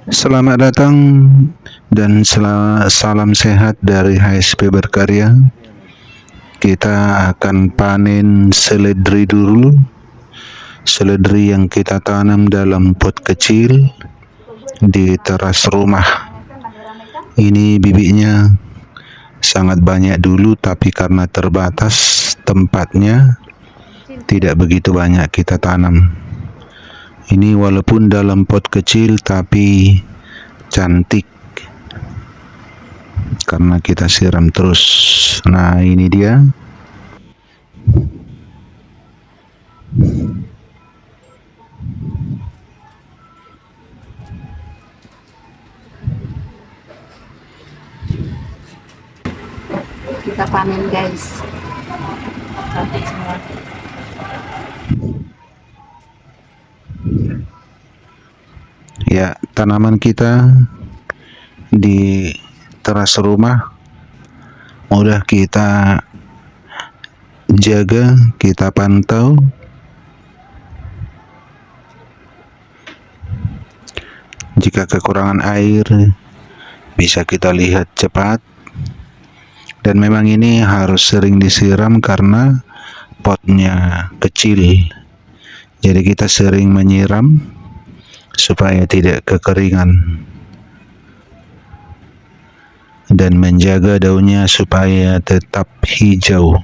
Selamat datang dan salam sehat dari HSP Berkarya. Kita akan panen seledri dulu. Seledri yang kita tanam dalam pot kecil di teras rumah. Ini bibitnya sangat banyak dulu, tapi karena terbatas tempatnya, tidak begitu banyak kita tanam. Ini walaupun dalam pot kecil tapi cantik karena kita siram terus. Nah, ini dia. Kita panen, guys. Cantik semua. Ya, tanaman kita di teras rumah mudah kita jaga, kita pantau. Jika kekurangan air, bisa kita lihat cepat. Dan memang ini harus sering disiram karena potnya kecil. Jadi kita sering menyiram supaya tidak kekeringan. Dan menjaga daunnya supaya tetap hijau.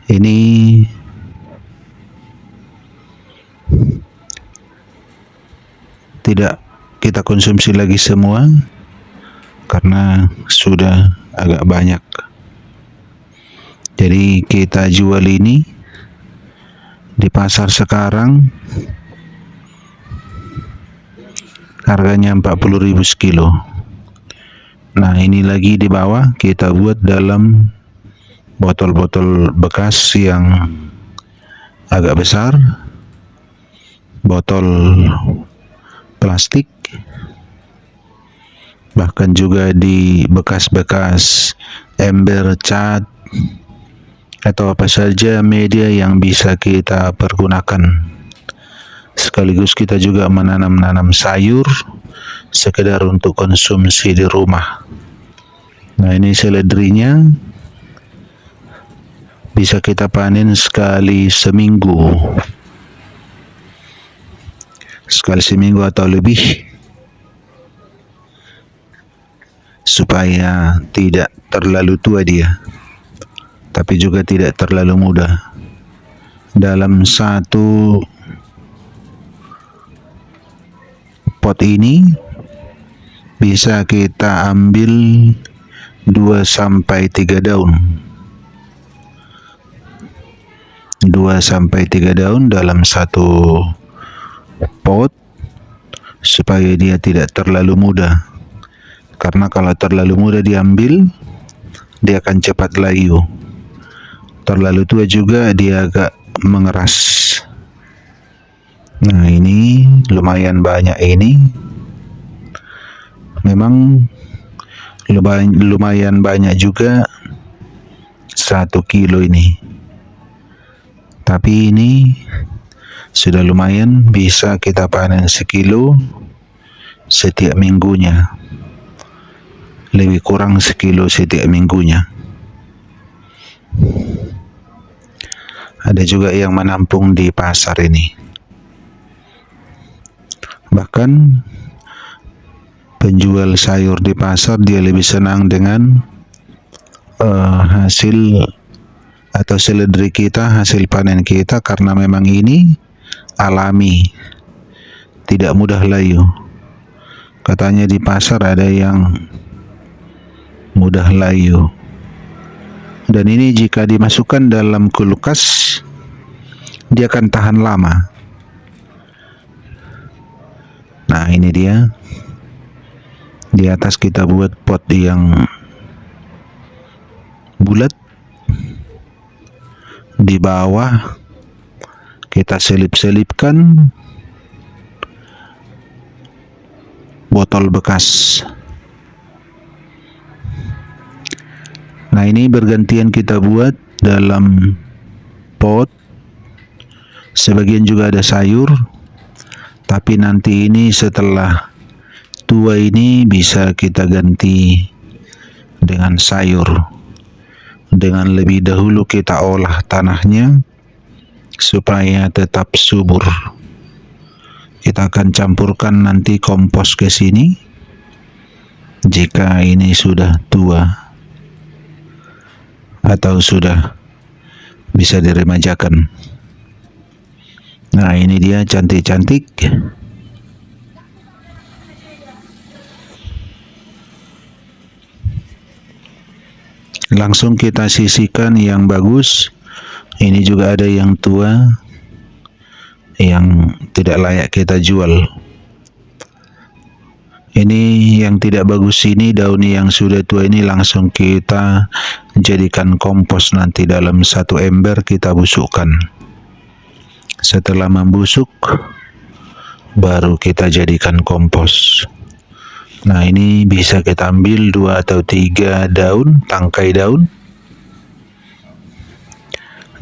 Ini tidak kita konsumsi lagi semua karena sudah agak banyak. Jadi kita jual ini di pasar sekarang harganya 40.000 sekilo. Nah, ini lagi di bawah kita buat dalam botol-botol bekas yang agak besar, botol plastik, bahkan juga di bekas-bekas ember cat atau apa saja media yang bisa kita pergunakan. Sekaligus kita juga menanam-nanam sayur sekedar untuk konsumsi di rumah. Nah, ini seledrinya bisa kita panen sekali seminggu atau lebih, supaya tidak terlalu tua dia, tapi juga tidak terlalu muda. Dalam satu pot ini bisa kita ambil 2-3 daun. 2-3 daun dalam satu pot supaya dia tidak terlalu muda. Karena kalau terlalu muda diambil, dia akan cepat layu. Terlalu tua juga dia agak mengeras. Nah, ini lumayan banyak ini. Memang lumayan banyak juga 1 kilo ini. Tapi ini sudah lumayan, bisa kita panen sekilo setiap minggunya. Lebih kurang sekilo setiap minggunya. Ada juga yang menampung di pasar ini. Bahkan penjual sayur di pasar dia lebih senang dengan hasil atau seledri kita, hasil panen kita, karena memang ini alami, tidak mudah layu. Katanya di pasar ada yang mudah layu. Dan ini jika dimasukkan dalam kulkas, dia akan tahan lama. Nah, ini dia. Di atas kita buat pot yang bulat. Di bawah kita selip-selipkan botol bekas. Nah, ini bergantian kita buat dalam pot. Sebagian juga ada sayur, Tapi nanti ini setelah tua ini bisa kita ganti dengan sayur. Dengan lebih dahulu kita olah tanahnya supaya tetap subur. Kita akan campurkan nanti kompos ke sini jika ini sudah tua atau sudah bisa diremajakan. Nah, ini dia cantik-cantik. Langsung kita sisihkan yang bagus. Ini juga ada yang tua yang tidak layak kita jual. Ini yang tidak bagus ini, daun yang sudah tua ini langsung kita jadikan kompos nanti dalam satu ember kita busukkan. Setelah membusuk baru kita jadikan kompos. Nah, ini bisa kita ambil 2 atau 3 daun, tangkai daun.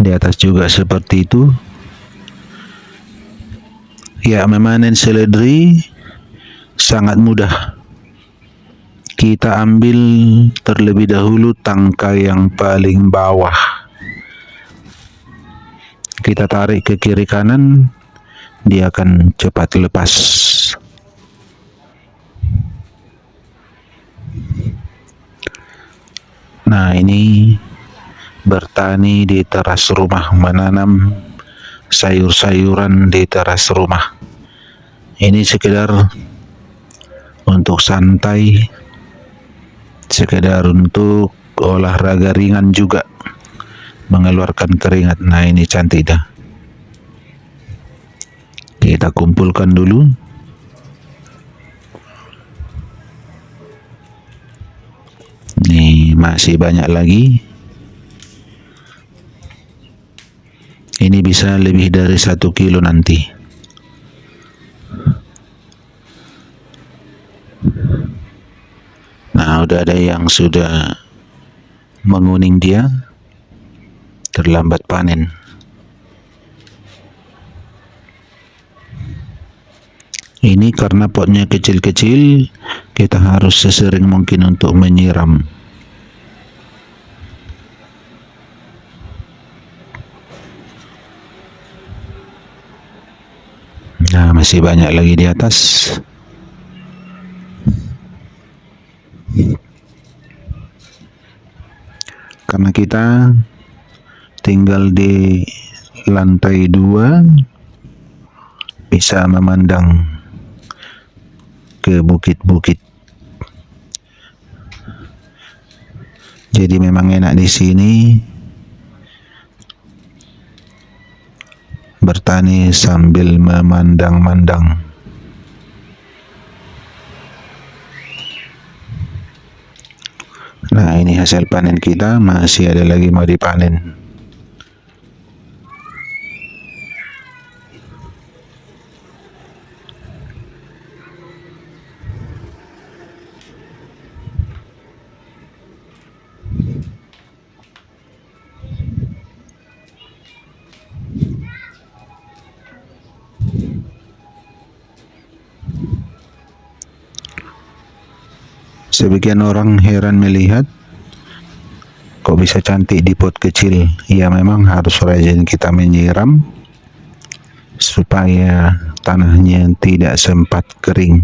Di atas juga seperti itu. Ya, memanen seledri sangat mudah. Kita ambil terlebih dahulu tangkai yang paling bawah. Kita tarik ke kiri kanan, dia akan cepat lepas. Nah, ini bertani di teras rumah, menanam sayur-sayuran di teras rumah. Ini sekedar untuk santai, sekedar untuk olahraga ringan juga, mengeluarkan keringat. Nah, ini cantik dah. Kita kumpulkan dulu. Nih, masih banyak lagi. Ini bisa lebih dari 1 kilo nanti. Nah, udah ada yang sudah menguning dia, terlambat panen. Ini karena potnya kecil-kecil, kita harus sesering mungkin untuk menyiram. Nah, masih banyak lagi di atas. Karena kita tinggal di lantai 2, bisa memandang ke bukit-bukit. Jadi memang enak di sini bertani sambil memandang-mandang. Nah, ini hasil panen kita, masih ada lagi mau dipanen. Sebagian orang heran melihat kok bisa cantik di pot kecil. Ya, memang harus rajin kita menyiram supaya tanahnya tidak sempat kering.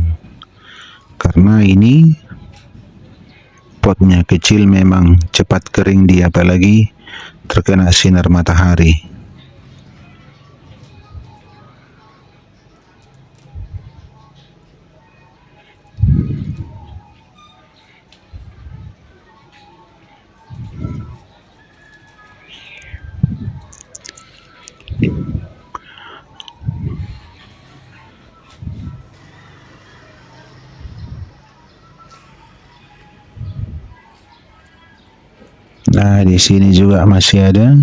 Karena ini potnya kecil, memang cepat kering dia, apalagi terkena sinar matahari. Nah, di sini juga masih ada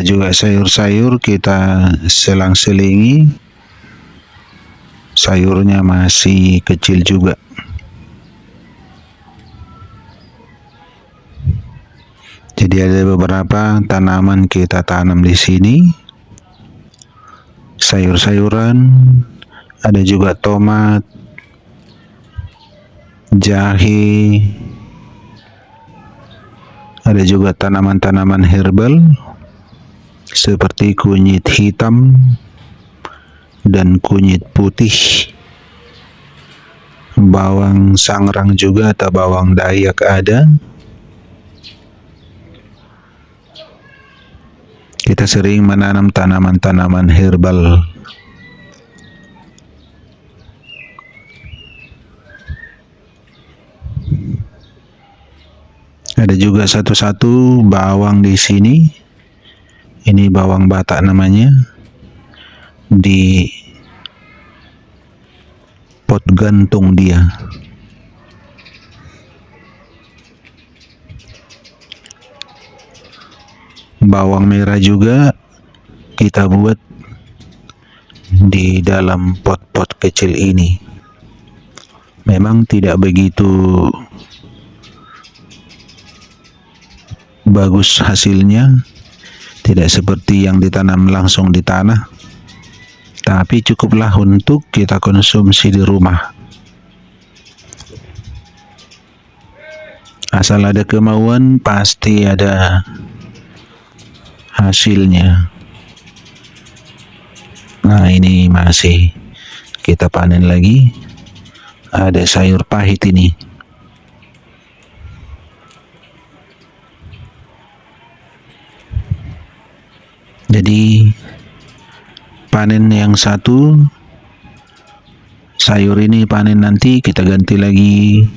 juga sayur-sayur, kita selang-selingi. Sayurnya masih kecil juga. Jadi ada beberapa tanaman kita tanam di sini sayur-sayuran, ada juga tomat, jahe, ada juga tanaman-tanaman herbal seperti kunyit hitam dan kunyit putih, bawang sangrang juga atau bawang dayak ada. Kita sering menanam tanaman-tanaman herbal. Ada juga satu-satu bawang di sini. Ini bawang batak namanya. Di pot gantung dia. Bawang merah juga kita buat di dalam pot-pot kecil ini. Memang tidak begitu bagus hasilnya, tidak seperti yang ditanam langsung di tanah, tapi cukuplah untuk kita konsumsi di rumah. Asal ada kemauan, pasti ada hasilnya. Nah, ini masih kita panen lagi. Ada sayur pahit ini. Jadi panen yang satu, sayur ini panen nanti kita ganti lagi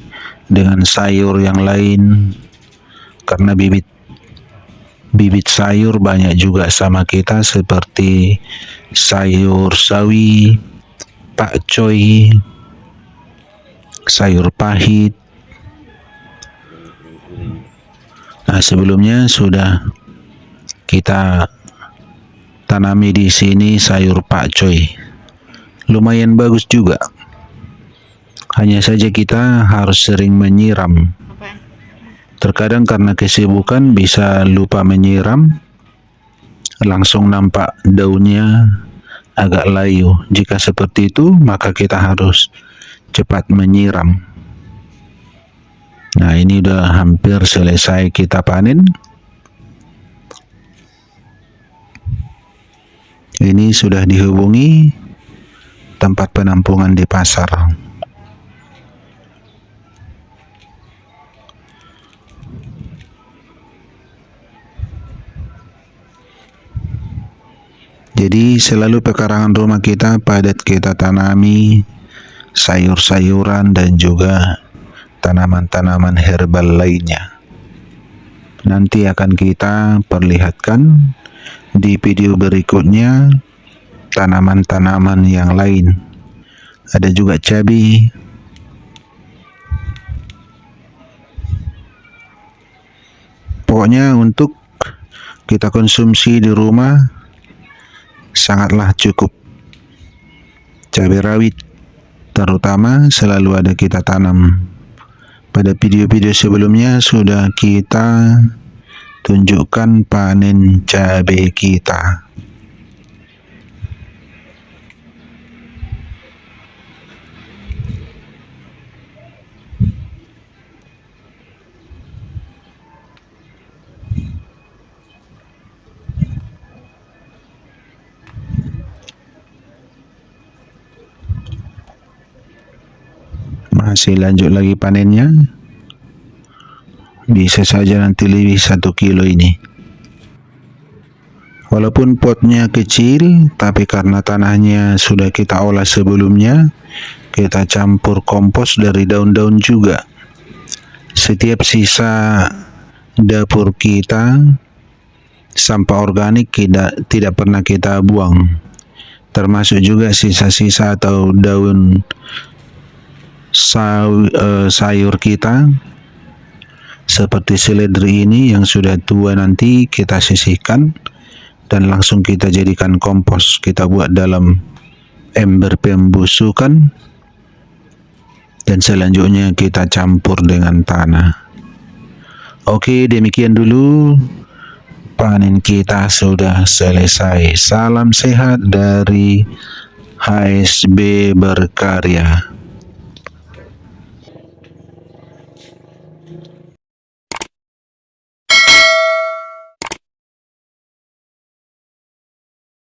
dengan sayur yang lain, karena bibit sayur banyak juga sama kita, seperti sayur sawi, pakcoy, sayur pahit. Nah, sebelumnya sudah kita tanami di sini sayur pakcoy. Lumayan bagus juga. Hanya saja kita harus sering menyiram. Terkadang karena kesibukan bisa lupa menyiram, langsung nampak daunnya agak layu. Jika seperti itu, maka kita harus cepat menyiram. Nah, ini udah hampir selesai kita panen. Ini sudah dihubungi tempat penampungan di pasar. Jadi selalu pekarangan rumah kita padat kita tanami sayur-sayuran dan juga tanaman-tanaman herbal lainnya. Nanti akan kita perlihatkan di video berikutnya tanaman-tanaman yang lain. Ada juga cabai. Pokoknya untuk kita konsumsi di rumah sangatlah cukup. Cabai rawit terutama selalu ada kita tanam. Pada video-video sebelumnya sudah kita tunjukkan panen cabai kita. Masih lanjut lagi panennya. Bisa saja nanti lebih 1 kilo ini. Walaupun potnya kecil, tapi karena tanahnya sudah kita olah sebelumnya, kita campur kompos dari daun-daun juga. Setiap sisa dapur kita, sampah organik tidak pernah kita buang. Termasuk juga sisa-sisa atau daun sayur kita, seperti seledri ini yang sudah tua, nanti kita sisihkan dan langsung kita jadikan kompos. Kita buat dalam ember pembusukan dan selanjutnya kita campur dengan tanah. Oke, demikian dulu panen kita sudah selesai. Salam sehat dari HSB Berkarya.